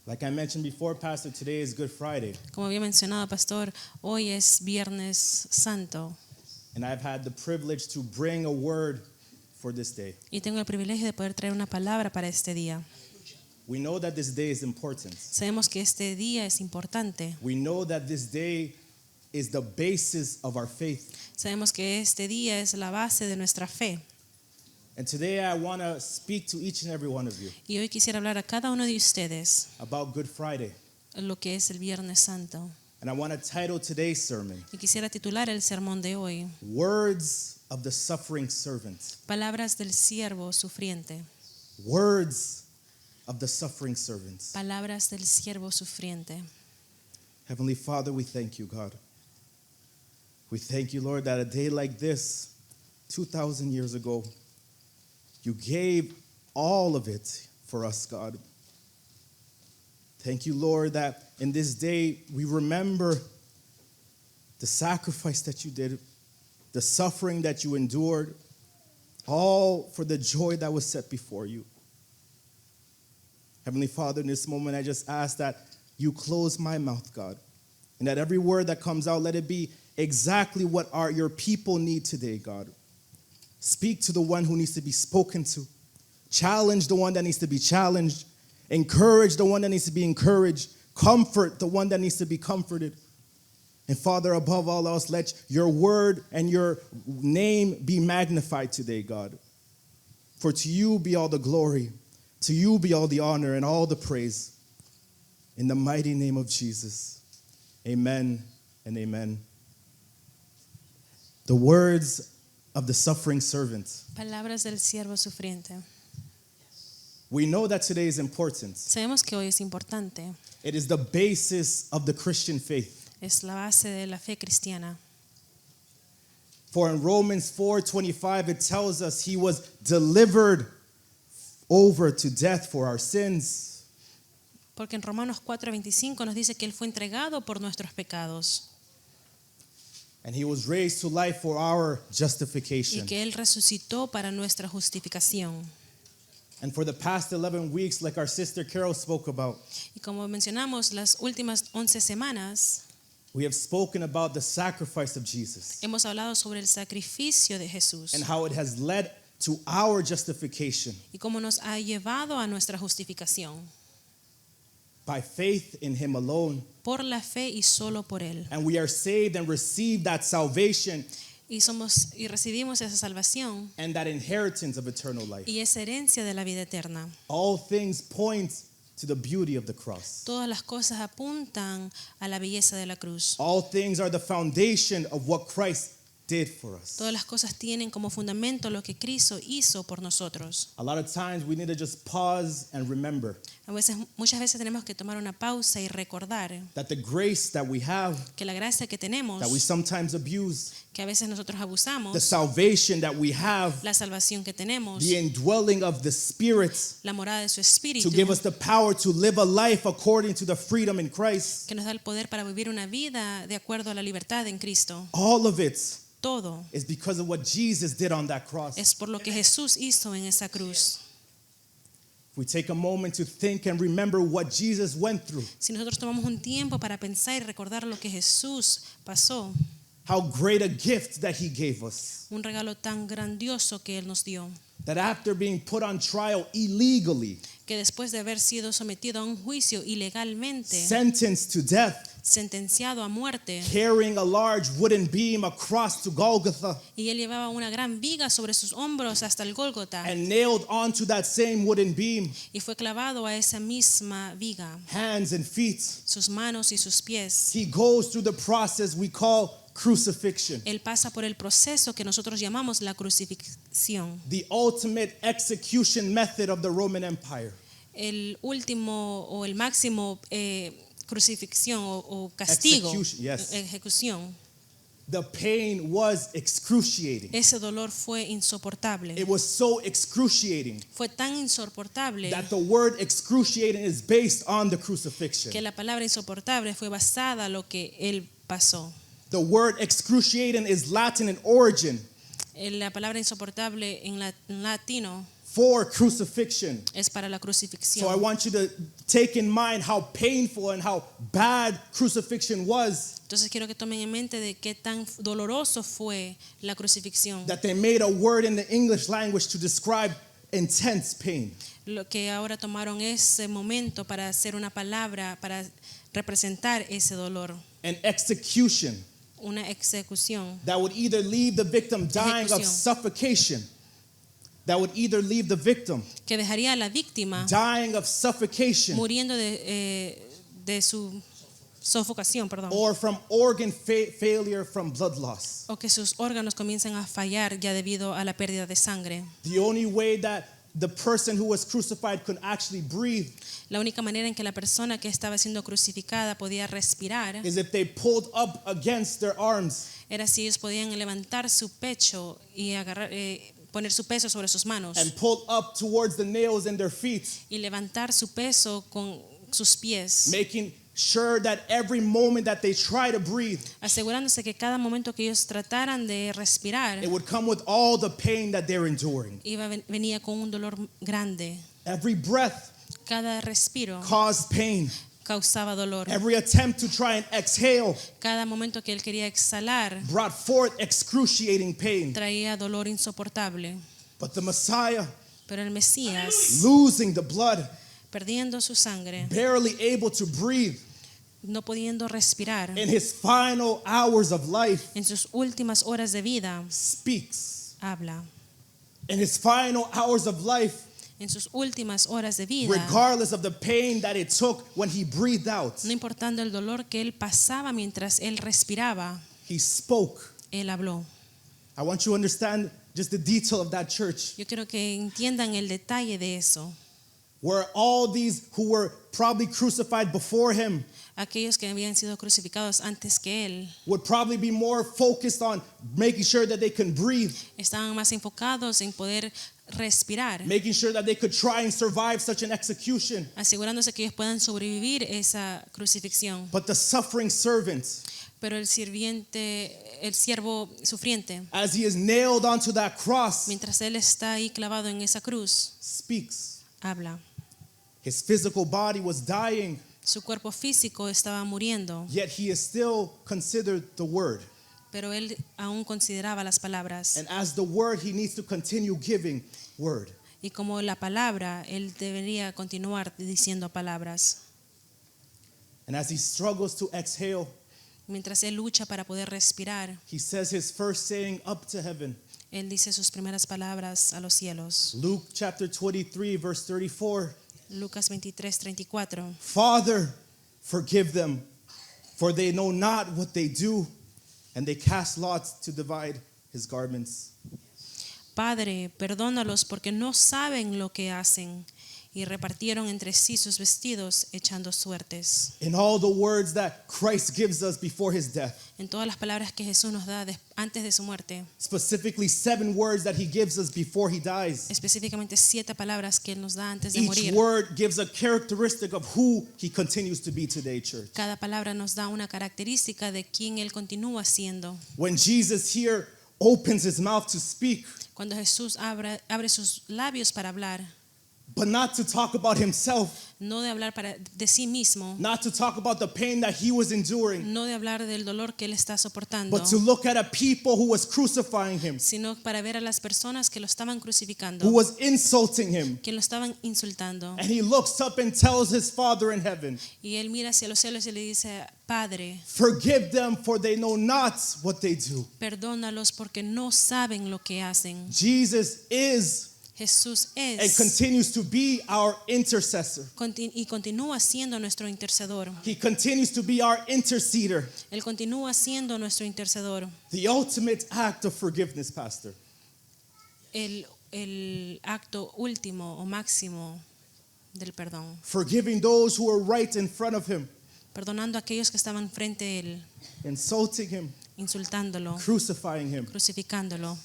Like I mentioned before, Pastor, today is Good Friday, Como había mencionado, pastor, hoy es Viernes Santo and I've had the privilege to bring a word for this day. y tengo el privilegio de poder traer una palabra para este día. We know that this day is important. Sabemos que este día es importante. We know that this day is the basis of our faith. Sabemos que este día es la base de nuestra fe. And today I want to speak to each and every one of you Y hoy quisiera hablar a cada uno de ustedes about Good Friday. lo que es el Viernes Santo. And I want to title today's sermon, Y quisiera titular el sermón de hoy, Words of the Suffering Servant. Palabras del siervo sufriente. Words of the Suffering Servant. Palabras del siervo sufriente. Heavenly Father, we thank you, God. We thank you, Lord, that a day like this, 2,000 years ago, you gave all of it for us, God. Thank you, Lord, that in this day we remember the sacrifice that you did, the suffering that you endured, all for the joy that was set before you. Heavenly Father, in this moment, I just ask that you close my mouth, God, and that every word that comes out, let it be exactly what your people need today, God. Speak to the one who needs to be spoken to. Challenge the one that needs to be challenged. Encourage the one that needs to be encouraged. Comfort the one that needs to be comforted. And Father, above all else, let your word and your name be magnified today, God. For to you be all the glory. To you be all the honor and all the praise. In the mighty name of Jesus. Amen and amen. The words of the suffering servant. Palabras del siervo sufriente. We know that today is important. Sabemos que hoy es importante. It is the basis of the Christian faith. Es la base de la fe cristiana. For in Romans 4:25 it tells us he was delivered over to death for our sins. Porque en Romanos 4:25 nos dice que él fue entregado por nuestros pecados And he was raised to life for our y justification. que él resucitó para nuestra justificación. And for the past 11 weeks, like our sister Carol spoke about, Y como mencionamos las últimas 11 semanas, we have spoken about the sacrifice of Jesus hemos hablado sobre el sacrificio de Jesús and how it has led to our justification y cómo nos ha llevado a nuestra justificación by faith in him alone. por la fe y solo por él. And we are saved and receive that salvation Y recibimos esa salvación and that inheritance of eternal life. y esa herencia de la vida eterna. All things point to the beauty of the cross. Todas las cosas apuntan a la belleza de la cruz. All things are the foundation of what Christ did for us. Todas las cosas tienen como fundamento lo que Cristo hizo por nosotros. A lot of times we need to just pause and remember Muchas veces tenemos que tomar una pausa y recordar that the grace that we have, que la gracia que tenemos, that we sometimes abuse, que a veces nosotros abusamos, the salvation that we have, la salvación que tenemos, the indwelling of the Spirit la morada de su to espíritu, give us the power to live a life according to the freedom in Christ. que nos da el poder para vivir una vida de acuerdo a la libertad en Cristo. All of it Todo is because of what Jesus did on that cross. es por lo que Jesús hizo en esa cruz. If we take a moment to think and remember what Jesus went through, Si nosotros tomamos un tiempo para pensar y recordar lo que Jesús pasó, how great a gift that he gave us. un regalo tan grandioso que Él nos dio, That after being put on trial illegally, que después de haber sido sometido a un juicio ilegalmente, sentenced to death, sentenciado a muerte, carrying a large wooden beam across to Golgotha, y Él llevaba una gran viga sobre sus hombros hasta el Gólgota, and nailed onto that same wooden beam, y fue clavado a esa misma viga, hands and feet. sus manos y sus pies. He goes through the process we call crucifixion, Él pasa por el proceso que nosotros llamamos la crucifixión, the ultimate execution method of the Roman Empire. el último o el máximo crucifixión o castigo, Execution, yes. ejecución. The pain was excruciating. Ese dolor fue insoportable. It was so excruciating Fue tan insoportable that the word excruciating is based on the crucifixion. que la palabra insoportable fue basada en lo que Él pasó. The word excruciating is Latin in origin, La palabra insoportable en latino for crucifixion. es para la So I crucifixión. want you to take in mind how painful and how bad crucifixion was, Entonces quiero que tomen en mente de qué tan doloroso fue la crucifixión. that they made a word in the English language to describe intense pain. Lo que ahora tomaron ese momento para hacer una palabra para representar ese dolor, An execution una ejecución that would either leave the victim dying of Ejecución. suffocation, that would either leave the victim que dejaría a la víctima dying of suffocation muriendo de su sofocación, perdón, or from organ failure from blood loss. o que sus órganos comiencen a fallar ya debido a la pérdida de sangre. The only way that the person who was crucified could actually breathe La única manera en que la persona que estaba siendo crucificada podía respirar is if they pulled up against their arms era si ellos podían levantar su pecho y poner su peso sobre sus manos and pulled up towards the nails in their feet, y levantar su peso con sus pies, making sure that every moment that they try to breathe, asegurándose que cada momento que ellos trataran de respirar it would come with all the pain that they're enduring. venía con un dolor grande. Every breath Cada respiro caused pain. causaba dolor. Every attempt to try and exhale Cada momento que él quería exhalar brought forth excruciating pain. traía dolor insoportable. But the Messiah, Pero el Mesías, losing the blood, perdiendo su sangre, barely able to breathe, no pudiendo respirar, in his final hours of life, en sus últimas horas de vida, speaks. habla. In his final hours of life, En sus últimas horas de vida, regardless of the pain that it took when he breathed out, no importando el dolor que él pasaba mientras él respiraba, he spoke. él habló. I want you to understand just the detail of that church, Yo quiero que entiendan el detalle de eso. where all these who were probably crucified before him Aquellos que habían sido crucificados antes que él would probably be more focused on making sure that they can breathe, estaban más enfocados en poder respirar, making sure that they could try and survive such an execution. asegurándose que ellos puedan sobrevivir esa crucifixión. But the suffering servant, Pero el siervo sufriente, as he is nailed onto that cross, mientras él está ahí clavado en esa cruz, speaks. habla. His physical body was dying, Su cuerpo físico estaba muriendo, yet he is still considered the Word. pero él aún consideraba las palabras. And as the Word, he needs to continue giving Word. Y como la palabra, él debería continuar diciendo palabras. And as he struggles to exhale, Mientras él lucha para poder respirar, he says his first saying up to heaven. él dice sus primeras palabras a los cielos. Luke chapter 23, verse 34. Lucas 23:34. Father, forgive them, for they know not what they do. And they cast lots to divide his garments. Padre, perdónalos porque no saben lo que hacen. Y repartieron entre sí sus vestidos echando suertes. In all the words that Christ gives us before his death, En todas las palabras que Jesús nos da antes de su muerte, specifically 7 words that he gives us before he dies. específicamente 7 palabras que Él nos da antes de Each morir. word gives a characteristic of who he continues to be today, church. Cada palabra nos da una característica de quién Él continúa siendo. When Jesus here opens his mouth to speak, Cuando Jesús abre sus labios para hablar, but not to talk about himself, no de hablar de sí mismo, not to talk about the pain that he was enduring, no de hablar del dolor que Él está soportando, but to look at a people who was crucifying him, sino para ver a las personas que lo estaban crucificando, who was insulting him. que lo estaban insultando. And he looks up and tells his Father in heaven, Y Él mira hacia los cielos y le dice, Padre, forgive them, for they know not what they do. perdónalos porque no saben lo que hacen. Jesus is Jesús and es continues to be our intercessor. y continúa siendo nuestro intercedor. He continues to be our interceder. Él continúa siendo nuestro intercedor. The ultimate act of forgiveness, Pastor, El acto último o máximo del perdón. forgiving those who are right in front of him, Perdonando a aquellos que estaban frente a Él, insulting him, insultándolo, crucifying him. crucificándolo.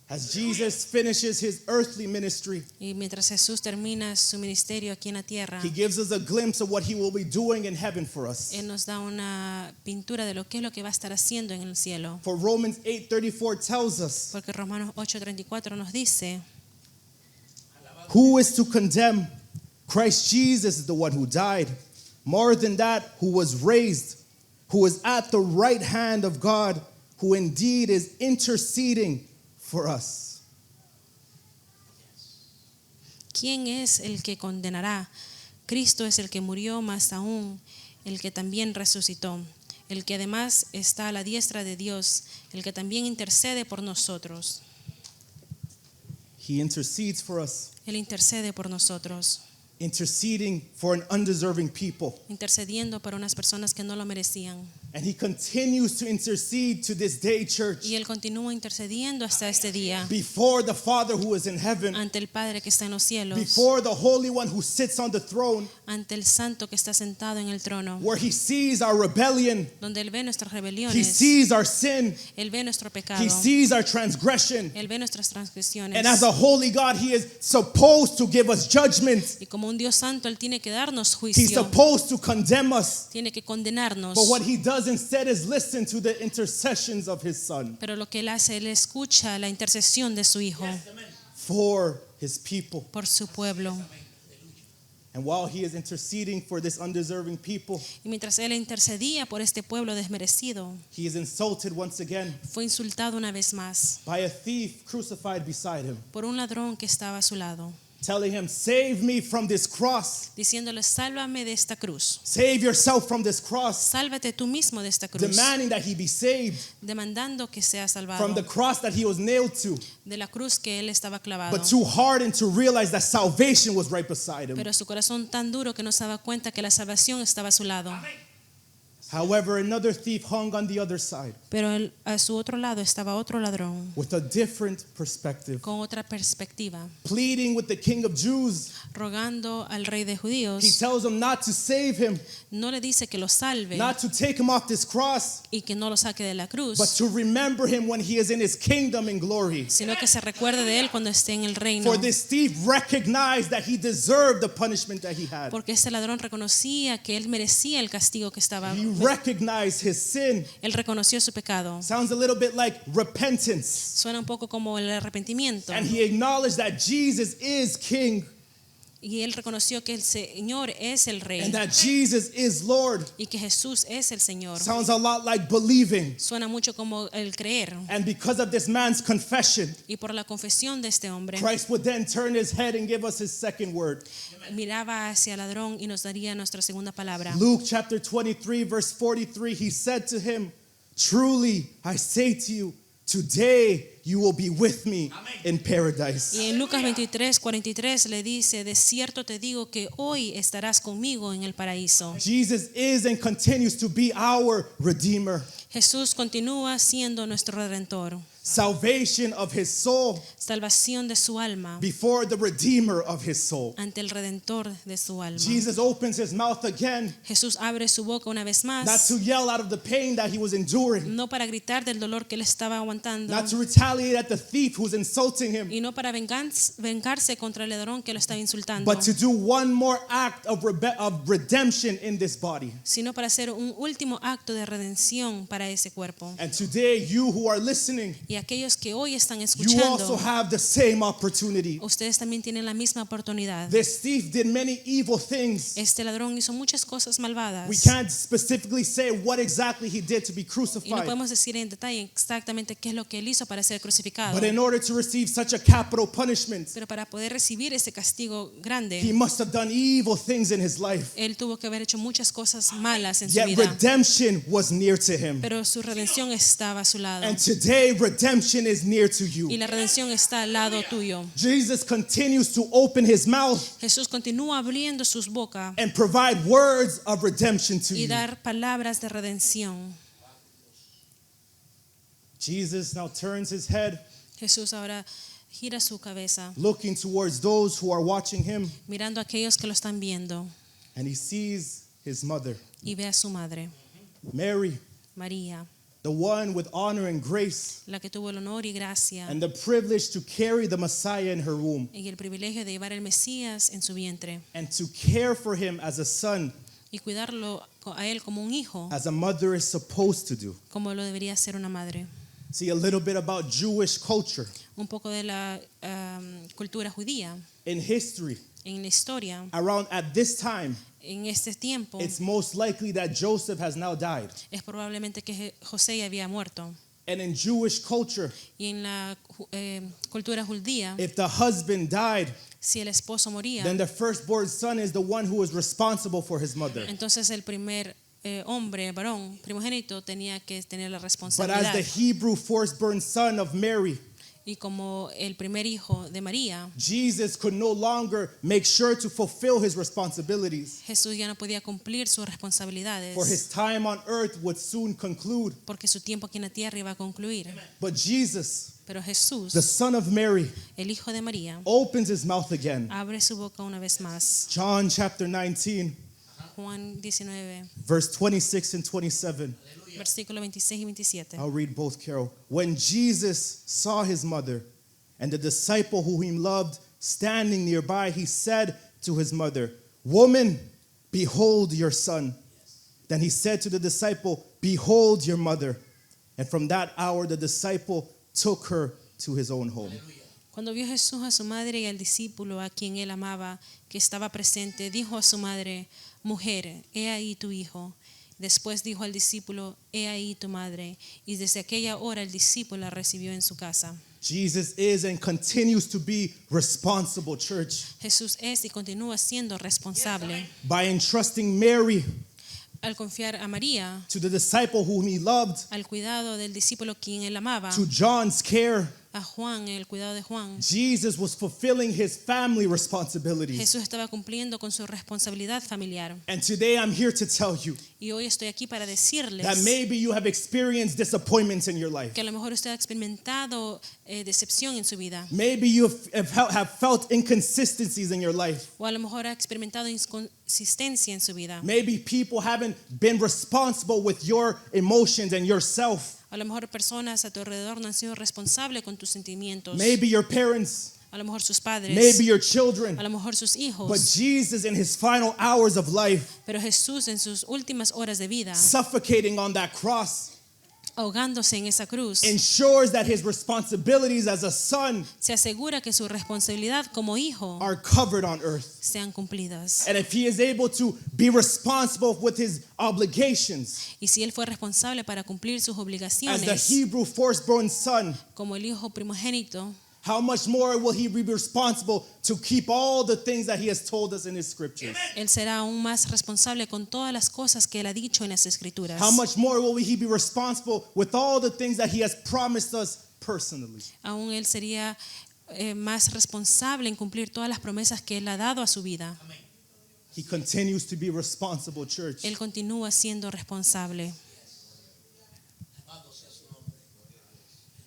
As Jesus finishes his earthly ministry, Y mientras Jesús termina su ministerio aquí en la tierra, he gives us a glimpse of what he will be doing in heaven for us. Él nos da una pintura de lo que es lo que va a estar haciendo en el cielo. For Romans 8:34 tells us, Porque Romanos 8:34 nos dice, Who is to condemn? Christ Jesus is the one who died. More than that, who was raised, who is at the right hand of God, who indeed is interceding for us. ¿Quién es el que condenará? Cristo es el que murió, más aún el que también resucitó, el que además está a la diestra de Dios, el que también intercede por nosotros. He intercedes for us, Él intercede por nosotros, interceding for an undeserving people. intercediendo por unas personas que no lo merecían. And he continues to intercede to this day, church, Y Él continúa intercediendo hasta este día before the Father who is in heaven, ante el Padre que está en los cielos, before the Holy One who sits on the throne, ante el Santo que está sentado en el trono, where he sees our rebellion, donde Él ve nuestras he rebeliones, sees our sin, Él ve nuestro pecado, he sees our transgression. Él ve nuestras transgresiones. And as a holy God, he is supposed to give us judgment. Y como un Dios santo, Él tiene que darnos He's juicio, supposed to condemn us. tiene que condenarnos. But what he does instead is listen to the intercessions of his son Pero lo que Él hace, Él escucha la intercesión de su Hijo for his people. por su pueblo. And while he is interceding for this undeserving people, Y mientras Él intercedía por este pueblo desmerecido, he is insulted once again fue insultado una vez más by a thief crucified beside him, por un ladrón que estaba a su lado, telling him, "Save me from this cross. diciéndole: sálvame de esta cruz, Save yourself from this cross." sálvate tú mismo de esta cruz, Demanding that he be saved demandando que sea salvado from the cross that he was nailed to, de la cruz que Él estaba clavado. but too hardened to realize that salvation was right beside him. Pero su corazón tan duro que no se daba cuenta que la salvación estaba a su lado. However, another thief hung on the other side Pero a su otro lado estaba otro ladrón with a different perspective, con otra perspectiva, pleading with the King of Jews. rogando al rey de He judíos. tells him not to save him, No le dice que lo salve not to take him off this cross, y que no lo saque de la cruz, but to remember him when he is in his kingdom in glory. sino que se recuerde de él cuando esté en el reino. For this thief recognized that he deserved the punishment that he had. Porque este ladrón reconocía que él merecía el castigo que estaba. He recognized his sin. Él reconoció su pecado. Sounds a little bit like repentance. Suena un poco como el arrepentimiento. And he acknowledged that Jesus is king Y él reconoció que el Señor es el rey and that Jesus is Lord. y que Jesús es el Señor. Sounds a lot like believing. Suena mucho como el creer. And because of this man's confession, Y por la confesión de este hombre, Christ would then turn his head and give us his second word. miraba hacia el ladrón y nos daría nuestra segunda palabra. Luke chapter 23, verse 43, he said to him, "Truly I say to you, today you will be with me in paradise." Y en Lucas 23:43 le dice: de cierto te digo que hoy estarás conmigo en el paraíso. Jesus is and continues to be our Redeemer. Jesús continúa siendo nuestro redentor, Salvation of his soul salvación de su alma before the Redeemer of his soul. ante el redentor de su alma. Jesus opens his mouth again, Jesús abre su boca una vez not más, to yell out of the pain that he was enduring, no para gritar del dolor que él estaba aguantando, not to retaliate at the thief who's insulting him, y no para vengarse contra el ladrón que lo estaba insultando, but to do one more act of redemption in this body. sino para hacer un último acto de redención para ese cuerpo. And today, you who are listening, Y aquellos que hoy están you also escuchando, have the same opportunity. ustedes también tienen la misma oportunidad. This thief did many evil things. Este ladrón hizo muchas cosas malvadas. We can't specifically say what exactly he did to be Y no crucified. podemos decir en detalle exactamente qué es lo que él hizo para ser crucificado. But in order to receive such a capital punishment, Pero para poder recibir ese castigo he grande, must have done evil things in his life. él tuvo que haber hecho muchas cosas malas en su Yet vida. redemption was near to him. Pero su redención estaba a su lado. And today, redemption is near to Y you. la redención está al lado tuyo. Jesus continues to open his mouth Jesús continúa abriendo sus bocas and provide words of redemption to y you. dar palabras de redención. Jesus now turns his head, Jesús ahora gira su cabeza, looking towards those who are watching him, mirando a aquellos que lo están viendo, and he sees his mother, y ve a su madre, Mary, María, the one with honor and grace la que tuvo el honor y gracia and the privilege to carry the Messiah in her womb y el privilegio de llevar el Mesías en su vientre and to care for him as a son, y cuidarlo a él como un hijo, as a mother is supposed to do. como lo debería hacer una madre. See, a little bit about Jewish culture. un poco de la cultura judía. In history, En la historia, around at this time, en este tiempo, it's most likely that Joseph has now died. es probablemente que José ya había muerto. And in Jewish culture, Y en la cultura judía, if the husband died, si el esposo moría, then the firstborn son is the one who is responsible for his mother. entonces el primer hombre, varón, primogénito, tenía que tener la But as responsabilidad. the Hebrew firstborn son of Mary, Y como el primer hijo de María, Jesus could no longer make sure to fulfill his responsibilities, Jesús ya no podía cumplir sus responsabilidades for his time on earth would soon conclude. porque su tiempo aquí en la tierra iba a concluir. But Jesus, Pero Jesús, the son of Mary, el hijo de María, opens his mouth again. abre su boca una vez más. John chapter 19, Juan 19, verse 26 and 27. versículos 26 y 27. I'll read both, Carol. When Jesus saw his mother and the disciple whom he loved standing nearby, he said to his mother, "Woman, behold your son." Then he said to the disciple, "Behold your mother." And from that hour, the disciple took her to his own home. Cuando vio Jesús a su madre y al discípulo a quien él amaba, que estaba presente, dijo a su madre: "Mujer, he ahí tu hijo." Después dijo al discípulo: "He ahí tu madre." Y desde aquella hora el discípulo la recibió en su casa. Jesus is and continues to be responsible, church, Jesús es y continúa siendo responsable. by entrusting Mary Al confiar a María, to the disciple whom he loved, al cuidado del discípulo quien él amaba, to John's care. a Juan, el cuidado de Juan, Jesus was fulfilling his family responsibilities. Jesús estaba cumpliendo con su responsabilidad familiar. And today I'm here to tell you Y hoy estoy aquí para decirles that maybe you have experienced disappointments in your life. que a lo mejor usted ha experimentado decepción en su vida, Maybe you have felt inconsistencies in your life. o a lo mejor ha experimentado inconsistencia en su vida. Maybe people haven't been responsible with your emotions and yourself. A lo mejor personas a tu alrededor no han sido responsables con tus sentimientos. Maybe your parents, A lo mejor sus padres, maybe your children. a lo mejor sus But hijos. Jesus, in his final hours of life, Pero Jesús en sus últimas horas de vida, suffocating on that cross, ahogándose en esa cruz, ensures that his responsibilities as a son se asegura que su responsabilidad como hijo are covered on earth. sean cumplidas. And if he is able to be responsible with his obligations Y si él fue responsable para cumplir sus as the obligaciones Hebrew firstborn son, como el hijo primogénito, how much more will he be responsible to keep all the things that he has told us in his scriptures? él será aún más responsable con todas las cosas que él ha dicho en las escrituras. How much more will he be responsible with all the things that he has promised us personally? Aún él sería más responsable en cumplir todas las promesas que él ha dado a su vida. He continues to be responsible, church. Él continúa siendo responsable.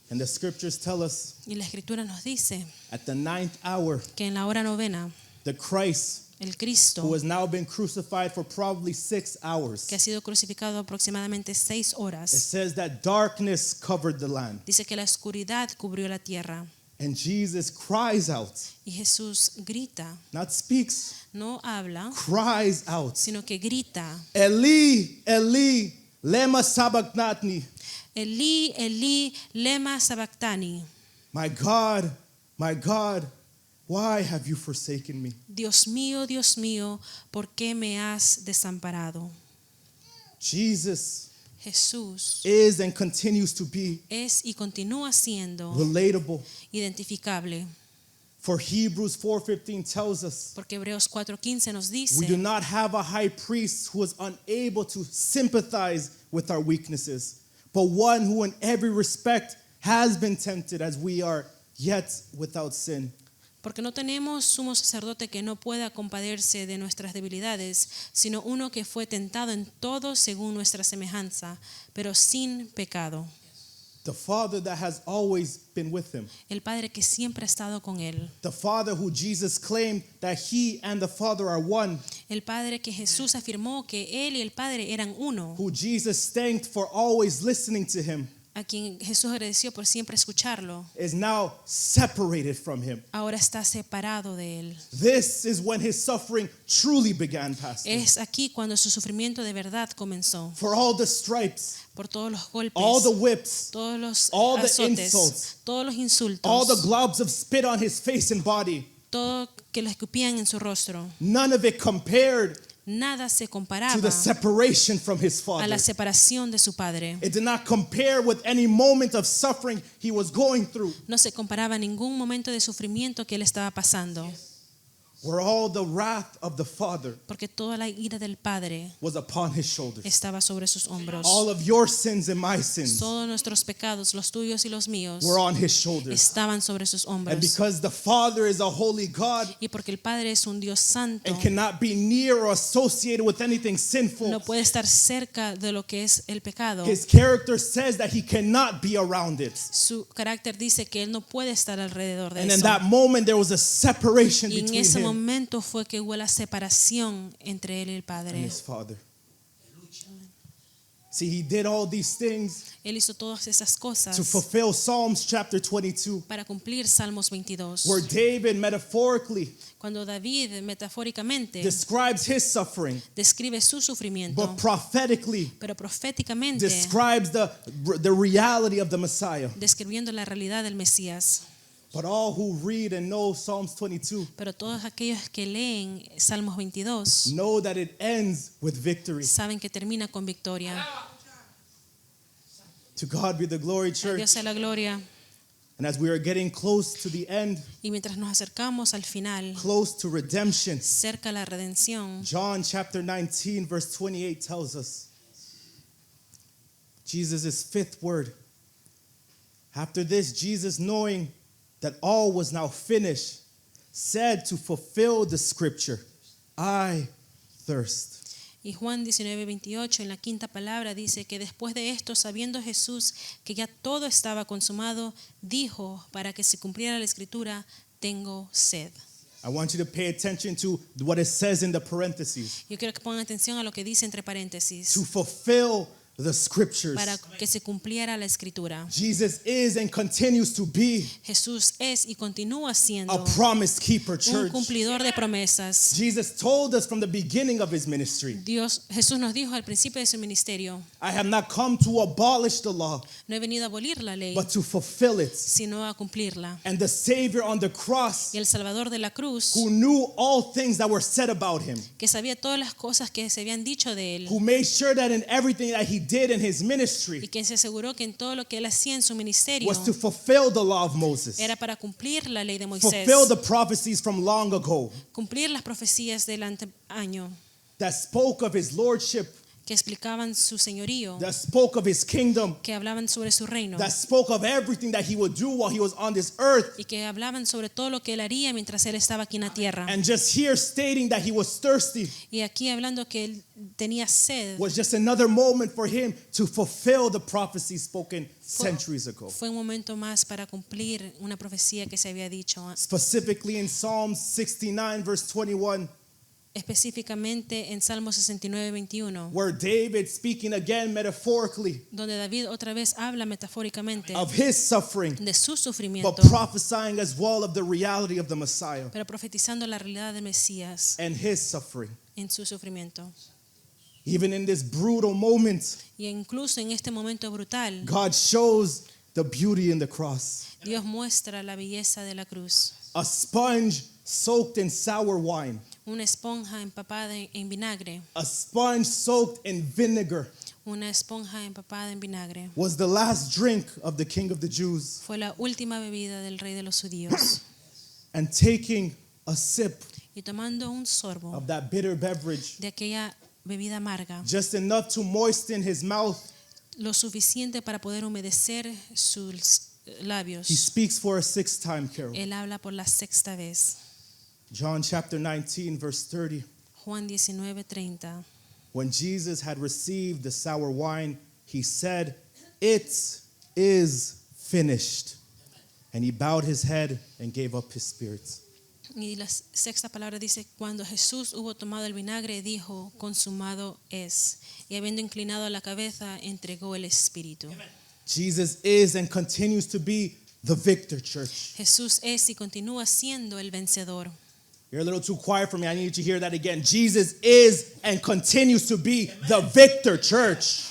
And the scriptures tell us Y la escritura nos dice at the 9th hour, que en la hora novena, the Christ, el who Cristo, has now been crucified for probably 6 hours, que ha sido crucificado aproximadamente 6 it horas, says that darkness covered the land. dice que la oscuridad cubrió la tierra. And Jesus cries out, Y Jesús grita, not speaks, no habla, cries out, sino que grita: Eli, Eli, lema sabachthani. Elí, Elí, lema sabactani. My God, why have you forsaken me? Dios mío, ¿por qué me has desamparado? Jesus Jesús is and continues to be es y continúa siendo relatable. identificable, For Hebrews 4:15 tells us porque Hebreos 4:15 nos we do dice not have a high priest who is unable to sympathize with our weaknesses, but one who in every respect has been tempted as we are, yet without sin. porque no tenemos sumo sacerdote que no pueda compadecerse de nuestras debilidades, sino uno que fue tentado en todo según nuestra semejanza, pero sin pecado. The Father that has always been with him. El Padre que siempre ha estado con él. The Father who Jesus claimed that he and the Father are one. El Padre que Jesús afirmó que él y el Padre eran uno. Who Jesus thanked for always listening to him. a quien Jesús agradeció por siempre escucharlo, is now separated from him. ahora está separado de él. This is when his suffering truly began, Pastor. Es aquí cuando su sufrimiento de verdad comenzó. For all the stripes, Por todos los golpes, all the whips, todos los all the azotes, insults, todos los insultos, all the globs of spit on his face and body, todo que le escupían en su rostro. none of it compared Nada se to comparaba the separation from his a Father. la separación de su padre. It did not compare with any moment of suffering he was going through, No se comparaba a ningún momento de sufrimiento que él estaba pasando, where all the wrath of the Father porque toda la ira del Padre was upon his shoulders. estaba sobre sus hombros. All of your sins and my sins Todos nuestros pecados, los tuyos y los míos, were on his shoulders. estaban sobre sus And hombros. because the Father is a holy God Y porque el Padre es un Dios santo, and cannot be near or associated with anything sinful, no puede estar cerca de lo que es el pecado. his character says that he cannot be around it. Su carácter dice que él no puede estar alrededor de And in eso. that moment there was a separation Y en between ese him momento fue que hubo la separación entre él y el and Padre. his Father. See, he did all these things Él hizo todas esas cosas to fulfill Psalms chapter 22, para cumplir Salmos 22. where David metaphorically Cuando David metafóricamente describes his suffering, describe su sufrimiento, but prophetically pero proféticamente describes the reality of the Messiah. describiendo la realidad del Mesías. But all who read and know Psalms 22 Pero todos aquellos que leen Salmos 22 know that it ends with victory. saben que termina con victoria. To God be the glory, A church. Dios sea la gloria. And as we are getting close to the end, Y mientras nos acercamos al final, close to redemption, cerca a la redención, John chapter 19 verse 28 tells us Jesus' fifth word. After this, Jesus, knowing that all was now finished, said to fulfill the scripture, I thirst. y Juan 19:28 en la quinta palabra dice que después de esto, sabiendo Jesús que ya todo estaba consumado, dijo para que se cumpliera la escritura, tengo sed. I want you to pay attention to what it says in the parentheses. Yo quiero que pongan atención a lo que dice entre paréntesis, To fulfill the scriptures. para que se cumpliera la escritura. Jesus is and continues to be Jesús es y continúa siendo a promise keeper, un church. cumplidor de promesas. Jesus told us from the beginning of his ministry, Jesús nos dijo al principio de su ministerio, I have not come to abolish the law, no he venido a abolir la ley, but to fulfill it. sino a cumplirla. And the Savior on the cross, Y el Salvador de la cruz, who knew all things that were said about him, que sabía todas las cosas que se habían dicho de él, who made sure that in everything that he did in his y ministry que se aseguró que en todo lo que él hacía en su ministerio was to fulfill the law of Moses, era para cumplir la ley de Moisés, fulfill the prophecies from long ago cumplir las profecías del anteaño that spoke of his lordship, que explicaban su señorío, that spoke of his kingdom, que hablaban sobre su reino that spoke of everything that he would do while he was on this earth. y que hablaban sobre todo lo que él haría mientras él estaba aquí en la tierra. And just here stating that he was thirsty Y aquí hablando que él tenía sed, was just another moment for him to fulfill the prophecy spoken centuries ago. fue un momento más para cumplir una profecía que se había dicho, Specifically in Psalms 69 verse 21, específicamente en Salmo 69:21, where David, speaking again metaphorically donde David otra vez habla metafóricamente of his suffering, de su but sufrimiento, prophesying as well of the reality of the Messiah pero profetizando la realidad del Mesías and his suffering. en su sufrimiento. Even in this brutal moment, Y incluso en este momento brutal, God shows the beauty in the cross. Dios muestra la belleza de la cruz. A sponge soaked in sour wine, Una esponja empapada en vinagre, a sponge soaked in vinegar, una esponja empapada en vinagre. was the last drink of the King of the Jews. Fue la última bebida del rey de los judíos. And taking a sip Y tomando un sorbo of that bitter beverage, de aquella bebida amarga, just enough to moisten his mouth, lo suficiente para poder humedecer sus labios, he speaks for a sixth time, Carol. él habla por la sexta vez. John chapter 19, verse 30. Juan 19:30. When Jesus had received the sour wine, he said, "It is finished." And he bowed his head and gave up his spirit. Y la sexta palabra dice, cuando Jesús hubo tomado el vinagre, dijo, consumado es. Y habiendo inclinado la cabeza, entregó el espíritu. Jesus is and continues to be the victor, church. Jesús es y continúa siendo el vencedor. You're a little too quiet for me. I need you to hear that again. Jesus is and continues to be the victor, church.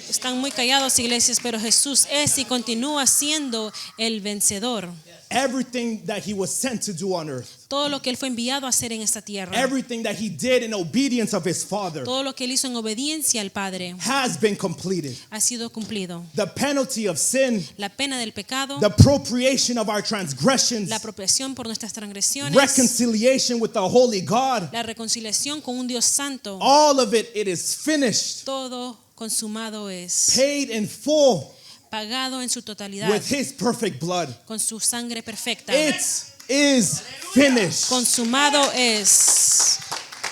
Están muy callados, iglesias, pero Jesús es y continúa siendo el vencedor. Everything that he was sent to do on earth, Todo lo que él fue enviado a hacer en esta tierra, everything that he did in obedience of his Father todo lo que él hizo en obediencia al Padre has been completed. ha sido cumplido. The penalty of sin, La pena del pecado, the appropriation of our transgressions, la apropiación por nuestras transgresiones, reconciliation with the holy God, la reconciliación con un Dios santo, all of it, it is finished, todo consumado es, paid in full pagado en su totalidad, with his perfect blood. con su sangre perfecta. It is finished. Consumado es.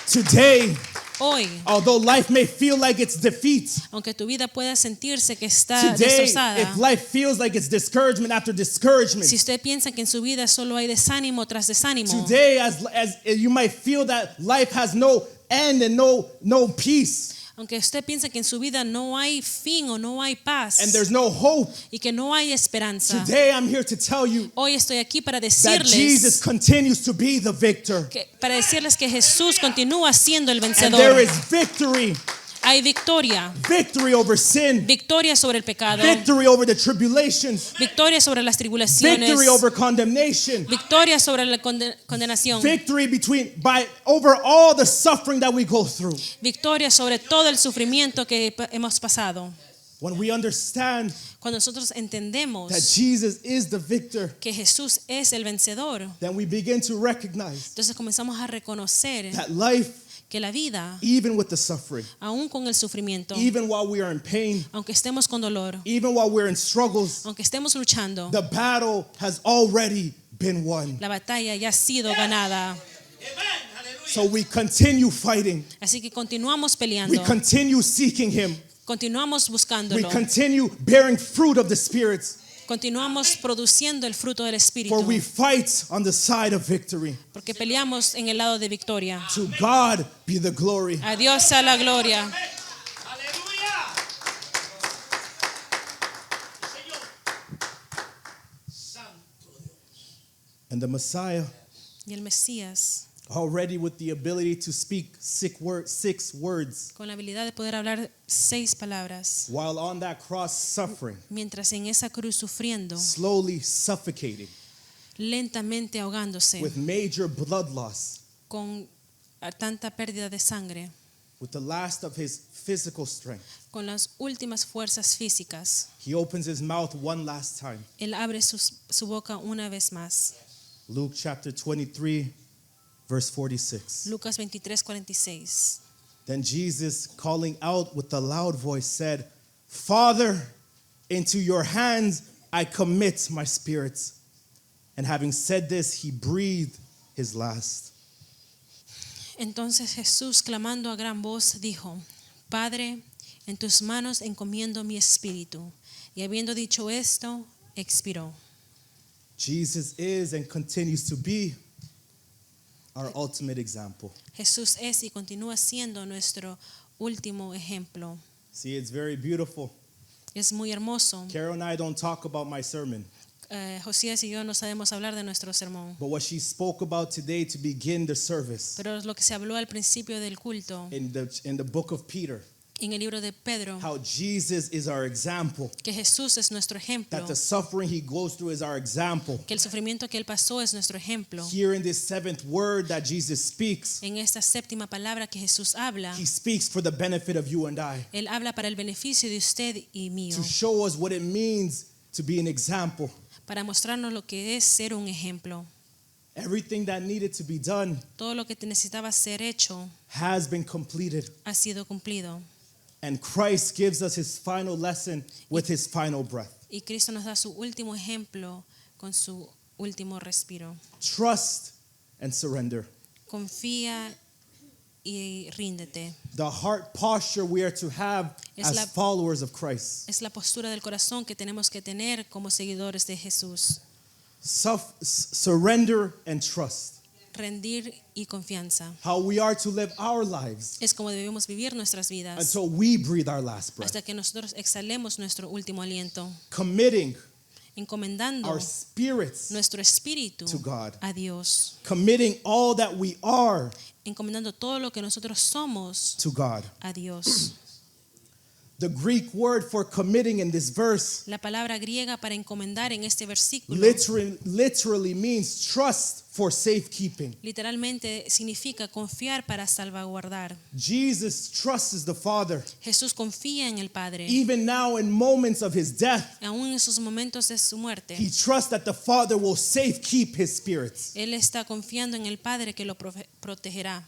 Today, Hoy, although life may feel like it's defeat, aunque tu vida pueda sentirse que está today, destrozada, if life feels like it's discouragement after discouragement, si usted piensa que en su vida solo hay desánimo tras desánimo, today as you might feel that life has no end and no peace, aunque usted piensa que en su vida no hay fin o no hay paz and there's no hope, y que no hay esperanza, today I'm here to tell you hoy estoy aquí para that Jesus decirles continues to be the victor. que Jesús continúa siendo el And there vencedor. is victory. Hay victoria, Victory over sin. victoria sobre el pecado, Victory over the tribulations. victoria sobre las tribulaciones, Victory over condemnation. victoria sobre la condenación, Victory over all the suffering that we go through. victoria sobre todo el sufrimiento que hemos pasado. When we understand Cuando nosotros entendemos that Jesus is the victor, que Jesús es el vencedor, then we begin to recognize entonces comenzamos a reconocer that life, que la vida, even with the suffering, aún con el sufrimiento, even while we are in pain, aunque estemos con dolor, even while we're in struggles, aunque estemos luchando, the battle has already been won. la batalla ya ha sido ganada. So we continue fighting. Así que continuamos We peleando, continue seeking him. continuamos We buscándolo, continue bearing fruit of the spirits. continuamos produciendo el fruto del Espíritu, For we fight on the side of victory. porque peleamos en el lado de victoria. To God be the glory. A Dios sea la gloria. And the Messiah, Y el Mesías, already with the ability to speak six words, con la habilidad de poder hablar 6 palabras, while on that cross suffering, mientras en esa cruz sufriendo, slowly suffocating, lentamente ahogándose, with major blood loss, con tanta pérdida de sangre, with the last of his physical strength. con las últimas fuerzas físicas. He opens his mouth one last time. Él abre su boca una vez más. Luke chapter 23, verse 46. Lucas 23:46. Then Jesus, calling out with a loud voice, said, Father, into your hands I commit my spirit. And having said this, he breathed his last. Entonces Jesús, clamando a gran voz, dijo: Padre, en tus manos encomiendo mi espíritu. Y habiendo dicho esto, expiró. Jesus is and continues to be our ultimate example. Jesús es y continúa siendo nuestro último ejemplo. See, it's very beautiful. Es muy hermoso. Carol and I don't talk about my sermon, Josías y yo no sabemos hablar de nuestro sermón, but what she spoke about today to begin the service pero es lo que se habló al principio del culto, in the book of Peter, en el libro de Pedro, how Jesus is our example, que Jesús es nuestro ejemplo, that the suffering he goes through is our example. que el sufrimiento que él pasó es nuestro ejemplo. Here in this seventh word that Jesus speaks, En esta séptima palabra que Jesús habla, he speaks for the benefit of you and I, él habla para el beneficio de usted y mío, to show us what it means to be an example. para mostrarnos lo que es ser un ejemplo. Everything that needed to be done Todo lo que necesitaba ser hecho has been completed. ha sido cumplido. And Christ gives us his final lesson with his final breath. Y Cristo nos da su último ejemplo con su último respiro. Trust and surrender. Confía y ríndete. The heart posture we are to have Es as la- followers of Christ. Es la postura del corazón que tenemos que tener como seguidores de Jesús. Surrender and trust. rendir y confianza. how we are to live our lives Es como debemos vivir nuestras vidas until we breathe our last breath, hasta que nosotros exhalemos nuestro último aliento, committing encomendando our spirits nuestro espíritu to God, a Dios, committing all that we are encomendando todo lo que nosotros somos to God. a Dios. The Greek word for committing in this verse La palabra griega para encomendar en este versículo literally means trust for safekeeping. literalmente significa confiar para salvaguardar. Jesus trusts the Father. Jesús confía en el Padre. Even now, in moments of his death, Aún en esos momentos de su muerte, he trusts that the Father will safekeep his spirits. Él está confiando en el Padre que lo protegerá.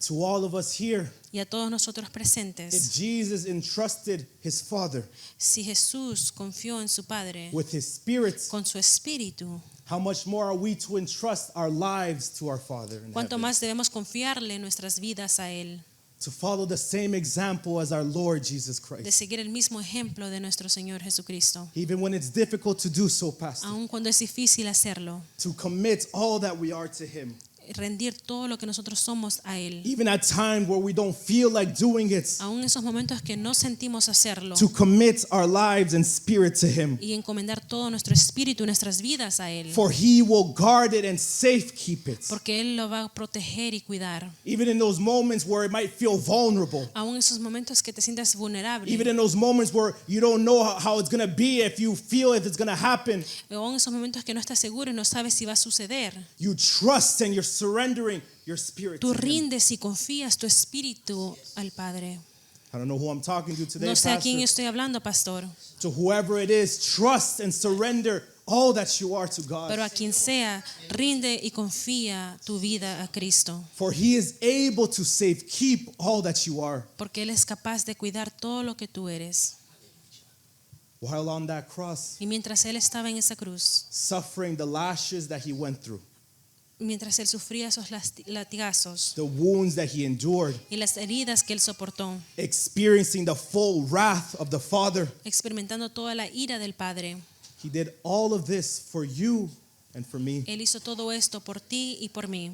To all of us here, Y a todos nosotros if presentes, Jesus entrusted his Father si Jesús confió en su Padre with his spirits, con su espíritu, how much more are we to entrust our lives to our Father in ¿cuánto heaven? más debemos confiarle nuestras vidas a Él? To follow the same example as our Lord Jesus De Christ. seguir el mismo ejemplo de nuestro Señor Jesucristo. Even when it's difficult to do so, Pastor, Aun cuando es difícil hacerlo, to commit all that we are to him. rendir todo lo que nosotros somos a Él. Even at times where we don't feel like doing it, Aún en esos momentos que no sentimos hacerlo, to commit our lives and spirit to him. y encomendar todo nuestro espíritu y nuestras vidas a Él. For he will guard it and safekeep it. Porque Él lo va a proteger y cuidar. Even in those moments where it might feel vulnerable. Aún en esos momentos que te sientas vulnerable. Even in those moments where you don't know how it's going to be, if you feel if it's going to happen. Aún en esos momentos que no estás seguro y no sabes si va a suceder. You trust and you're surrendering your spirit Tú to him. rindes y confías tu espíritu al Padre. I don't know who I'm talking to today, No sé a quién Pastor. estoy hablando, pastor, To whoever it is, trust and surrender all that you are to God. pero a quien sea, rinde y confía tu vida a Cristo, For he is able to keep all that you are. porque Él es capaz de cuidar todo lo que tú eres. While on that cross, Y mientras Él estaba en esa cruz, suffering the lashes that he went through, mientras Él sufría esos latigazos the wounds that he endured, y las heridas que Él soportó, experiencing the full wrath of the Father, experimentando toda la ira del Padre, he did all of this for you and for me. Él hizo todo esto por ti y por mí.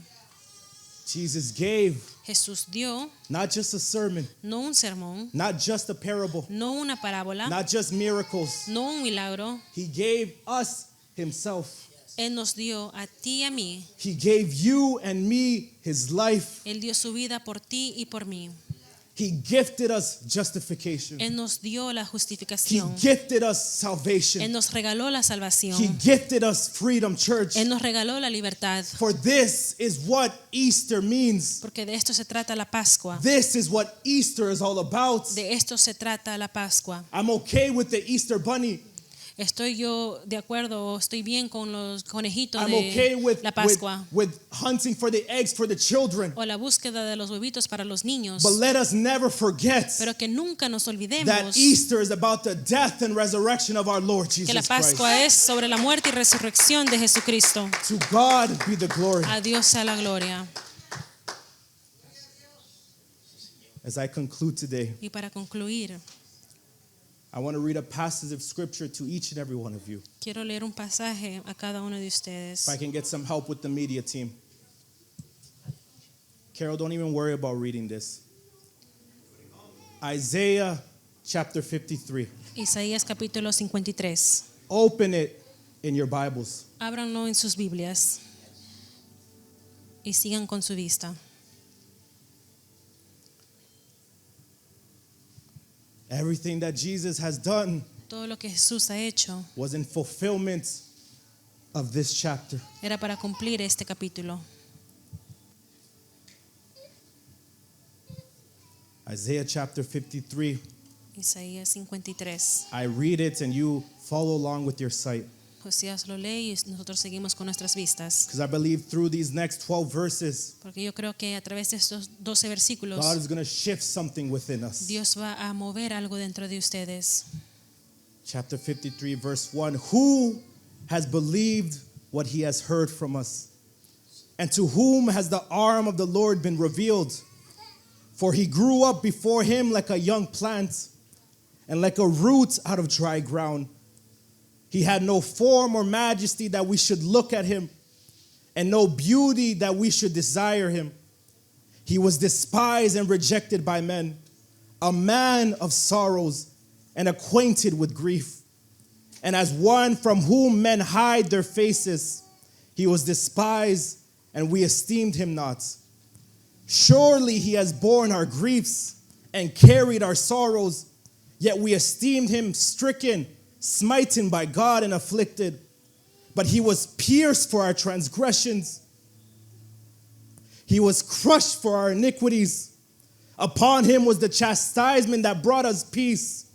Jesus gave Jesús dio not just a sermon, no un sermón, not just a parable, no una parábola, not just miracles. no un milagro. He gave us himself. Él nos dio a ti y a mí. He gave you and me his life. Él dio su vida por ti y por mí. He gifted us justification. Él nos dio la He justificación. gifted us Él salvation. nos regaló la He salvación. gifted us freedom, church. Él nos regaló la libertad. For this is what Easter means. Porque de esto se trata la Pascua. This is what Easter is all about. De esto se trata la Pascua. I'm okay with the Easter bunny. Estoy yo de acuerdo, o estoy bien con los conejitos I'm okay de la Pascua. with hunting for the eggs for the children. O la búsqueda de los huevitos para los niños. But let us never forget Pero que nunca nos that olvidemos Easter is about the death and resurrection of our Lord que la Jesus Christ. Pascua es sobre la muerte y resurrección de Jesucristo. To God be the glory. A Dios sea la gloria. As I conclude today, Y para concluir, I want to read a passage of scripture to each and every one of you. quiero leer un pasaje a cada uno de ustedes. If I can get some help with the media team. Carol, don't even worry about reading this. Isaiah chapter 53. Isaías capítulo 53. Open it in your Bibles. Ábranlo en sus Biblias y sigan con su vista. Everything that Jesus has done Todo lo que Jesús ha hecho was in fulfillment of this chapter. era para cumplir este capítulo. Isaiah chapter 53. Isaías 53. I read it and you follow along with your sight. Josías lo lee y nosotros seguimos con nuestras vistas. Because I believe through these next 12 verses, Porque yo creo que a través de estos 12 versículos, God is going to shift something within us. Dios va a mover algo dentro de ustedes. Chapter 53, verse 1. Who has believed what he has heard from us? And to whom has the arm of the Lord been revealed? For he grew up before him like a young plant and like a root out of dry ground. He had no form or majesty that we should look at him, and no beauty that we should desire him. He was despised and rejected by men, a man of sorrows and acquainted with grief. And as one from whom men hide their faces, he was despised, and we esteemed him not. Surely he has borne our griefs and carried our sorrows, yet we esteemed him stricken, smitten by God, and afflicted. But he was pierced for our transgressions. He was crushed for our iniquities. Upon him was the chastisement that brought us peace,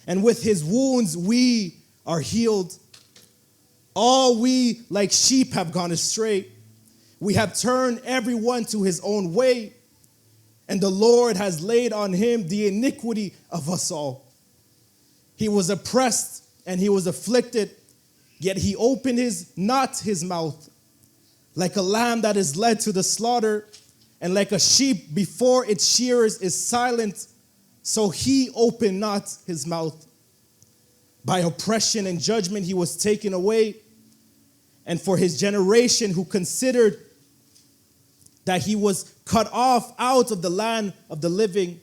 and with his wounds we are healed. All we like sheep have gone astray. We have turned everyone to his own way, and the Lord has laid on him the iniquity of us all. He was oppressed and he was afflicted, yet he opened not his mouth. Like a lamb that is led to the slaughter, and like a sheep before its shearers is silent, so he opened not his mouth. By oppression and judgment he was taken away. And for his generation who considered that he was cut off out of the land of the living,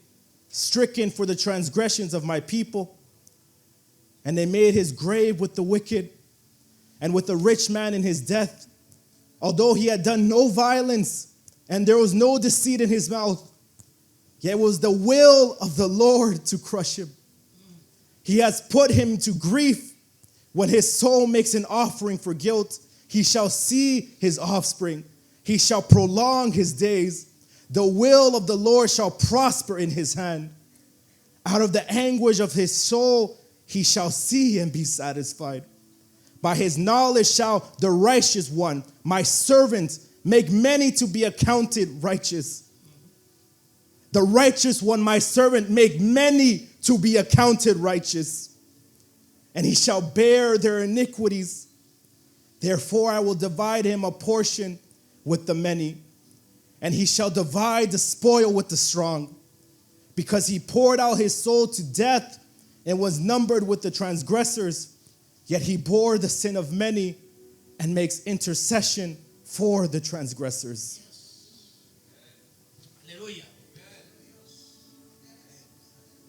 stricken for the transgressions of my people. And they made his grave with the wicked and with the rich man in his death, although he had done no violence and there was no deceit in his mouth. Yet it was the will of the Lord to crush him. He has put him to grief. When his soul makes an offering for guilt, he shall see his offspring. He shall prolong his days. The will of the Lord shall prosper in his hand. Out of the anguish of his soul, he shall see and be satisfied. By his knowledge shall the righteous one, my servant, make many to be accounted righteous. The righteous one, my servant, make many to be accounted righteous. And he shall bear their iniquities. Therefore I will divide him a portion with the many, and he shall divide the spoil with the strong, because he poured out his soul to death and was numbered with the transgressors, yet he bore the sin of many and makes intercession for the transgressors. Aleluya.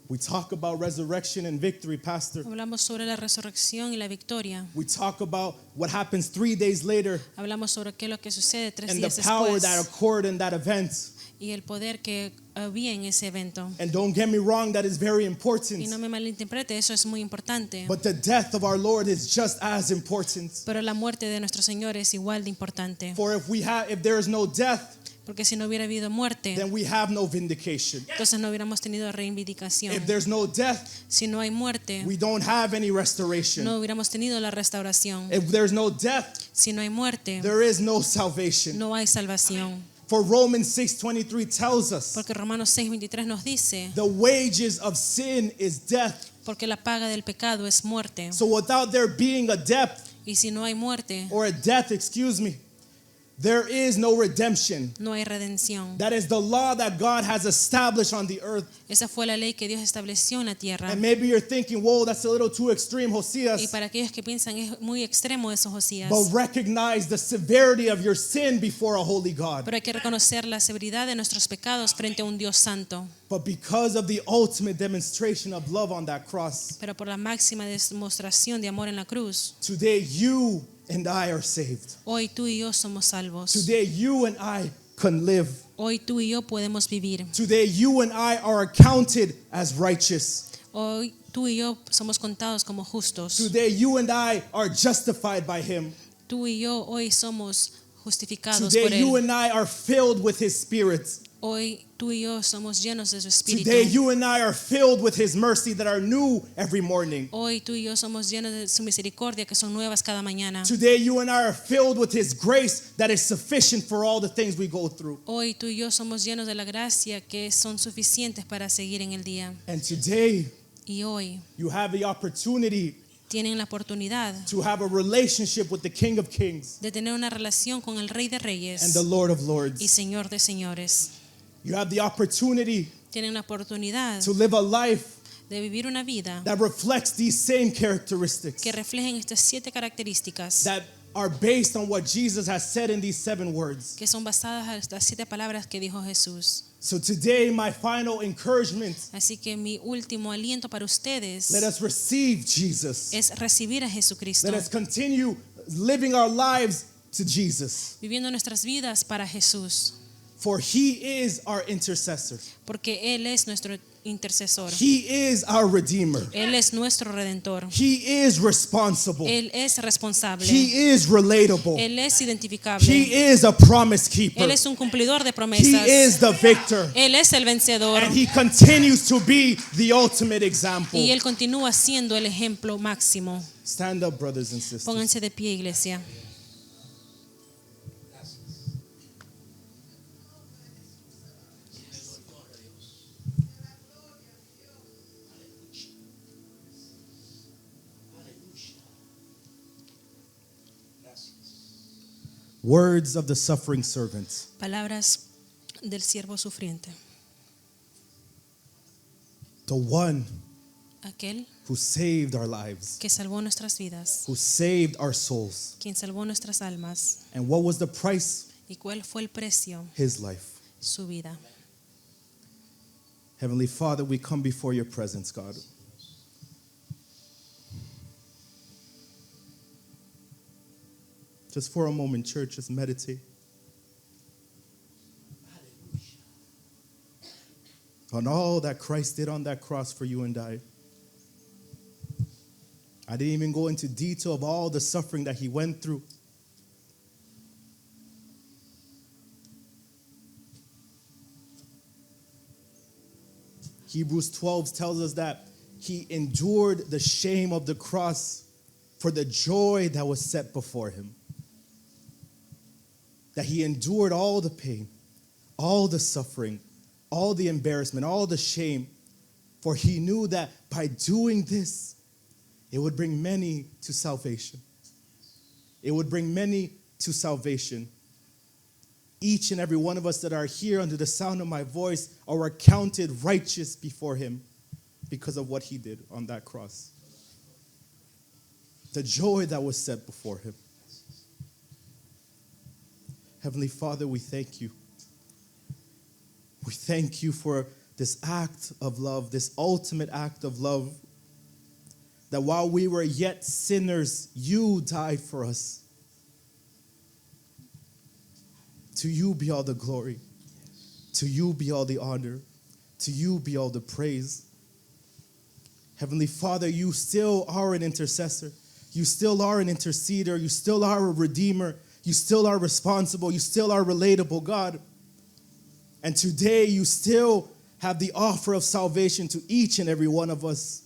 We talk about resurrection and victory, Pastor. Hablamos sobre la resurrección y la victoria. We talk about what happens 3 days later Hablamos sobre qué es lo que sucede 3 and the días power después that occurred in that event. y el poder que había en ese evento. And don't get me wrong, that is very Y important. no me malinterprete, eso es muy importante. But the death of our Lord is just as important. Pero la muerte de nuestro Señor es igual de importante. For if there is no death, Porque si no hubiera habido muerte, then we have no vindication. entonces no hubiéramos tenido reivindicación. If there's no death, Si no hay muerte, we don't have any restoration. no hubiéramos tenido la restauración. If there's no death, Si no hay muerte, there is no salvation. no hay salvación. For Romans 6:23 tells us, Porque Romanos 6:23 nos dice, the wages of sin is death. porque la paga del pecado es muerte. So without there being a death, Y si no hay muerte, or a death, there is no redemption. no hay redención. That is the law that God has established on the earth. Esa fue la ley que Dios estableció en la tierra. And maybe you're thinking, whoa, that's a little too extreme, Y Josias. para aquellos que piensan es muy extremo eso, Josías. But recognize the severity of your sin before a holy God. Pero hay que reconocer la severidad de nuestros pecados frente a un Dios santo. But because of the ultimate demonstration of love on that cross, Pero por la máxima demostración de amor en la cruz, today you and I are saved. hoy tú y yo somos salvos. Today you and I can live. Hoy tú y yo podemos vivir. Today you and I are accounted as righteous. Hoy tú y yo somos contados como justos. Today you and I are justified by him. Tú y yo hoy somos justificados por Today you él. and I are filled with his spirit. Hoy tú y yo somos llenos de su Today espíritu. you and I are filled with his mercy that are new every morning. Hoy tú y yo somos llenos de su misericordia que son nuevas cada mañana. Today you and I are filled with his grace that is sufficient for all the things we go through. Hoy tú y yo somos llenos de la gracia que son suficientes para seguir en el día. And today Y hoy you have the opportunity tienen la oportunidad to have a relationship with the King of Kings de tener una relación con el Rey de and Reyes the Lord of y Lords. Señor de Señores. You have the opportunity Tienen la oportunidad to live a life de vivir una vida that reflects these same characteristics. que reflejen estas 7 características That are based on what Jesus has said in these 7 words. que son basadas en estas 7 palabras que dijo Jesús. So today, my final encouragement, Así que mi último aliento para ustedes let us receive Jesus. es recibir a Jesucristo, Let us continue living our lives to Jesus. viviendo nuestras vidas para Jesús, For he is our intercessor. porque Él es nuestro intercesor. He is our redeemer. Él es nuestro redentor. He is responsible. Él es responsable. He is relatable. Él es identificable. He is a promise keeper. Él es un cumplidor de He promesas. is the victor. Él es el vencedor. And he continues to be the ultimate example. Y Él continúa siendo el ejemplo máximo. Stand up, brothers and sisters. Pónganse de pie, iglesia. Words of the suffering servant. Palabras del siervo sufriente. The one Aquel who saved our lives, que salvó nuestras vidas, who saved our souls. quien salvó nuestras almas. And what was the price? ¿Y cuál fue el precio? His life. Su vida. Heavenly Father, we come before your presence, God. Just for a moment, church, just meditate on all that Christ did on that cross for you and I. I didn't even go into detail of all the suffering that he went through. Hebrews 12 tells us that he endured the shame of the cross for the joy that was set before him. That he endured all the pain, all the suffering, all the embarrassment, all the shame, for he knew that by doing this, it would bring many to salvation. It would bring many to salvation. Each and every one of us that are here under the sound of my voice are accounted righteous before him because of what he did on that cross. The joy that was set before him. Heavenly Father, we thank you. We thank you for this act of love, this ultimate act of love, that while we were yet sinners, you died for us. To you be all the glory. To you be all the honor. To you be all the praise. Heavenly Father, you still are an intercessor. You still are an interceder. You still are a redeemer. You still are responsible. You still are relatable, God. And today you still have the offer of salvation to each and every one of us.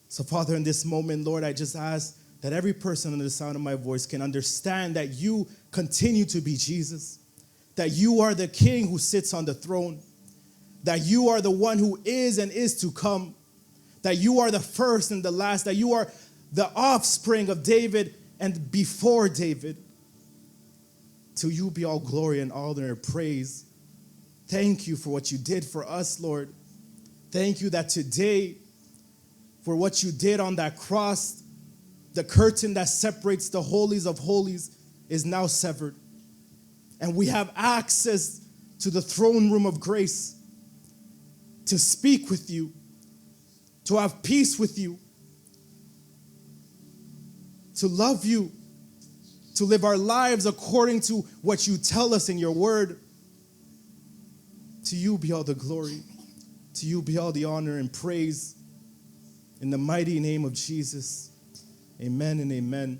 So, Father, in this moment, Lord, I just ask that every person under the sound of my voice can understand that you continue to be Jesus, that you are the King who sits on the throne, that you are the one who is and is to come, that you are the first and the last, that you are the offspring of David and before David. To you be all glory and honor and praise. Thank you for what you did for us, Lord. Thank you that today, for what you did on that cross, the curtain that separates the holies of holies is now severed. And we have access to the throne room of grace to speak with you, to have peace with you, to love you, to live our lives according to what you tell us in your word. To you be all the glory. To you be all the honor and praise. In the mighty name of Jesus. Amen and amen.